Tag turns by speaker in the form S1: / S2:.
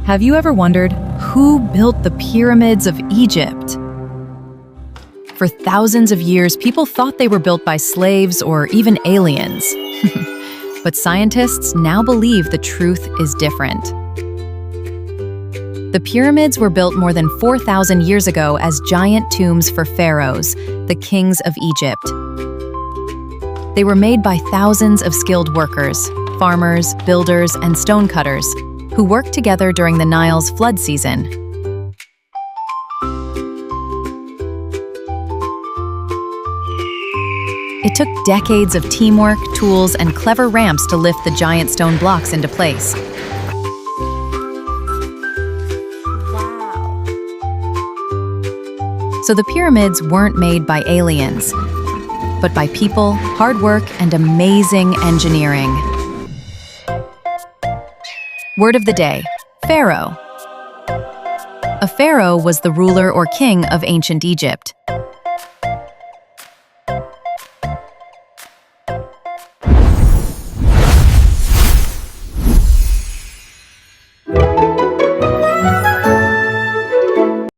S1: Have you ever wondered who built the pyramids of Egypt? For thousands of years, people thought they were built by slaves or even aliens. But scientists now believe the truth is different. The pyramids were built more than 4,000 years ago as giant tombs for pharaohs, the kings of Egypt. They were made by thousands of skilled workers, farmers, builders, and stonecutters, who worked together during the Nile's flood season. It took decades of teamwork, tools, and clever ramps to lift the giant stone blocks into place.
S2: Wow.
S1: So the pyramids weren't made by aliens, but by people, hard work, and amazing engineering. Word of the day: Pharaoh. A pharaoh was the ruler or king of ancient Egypt.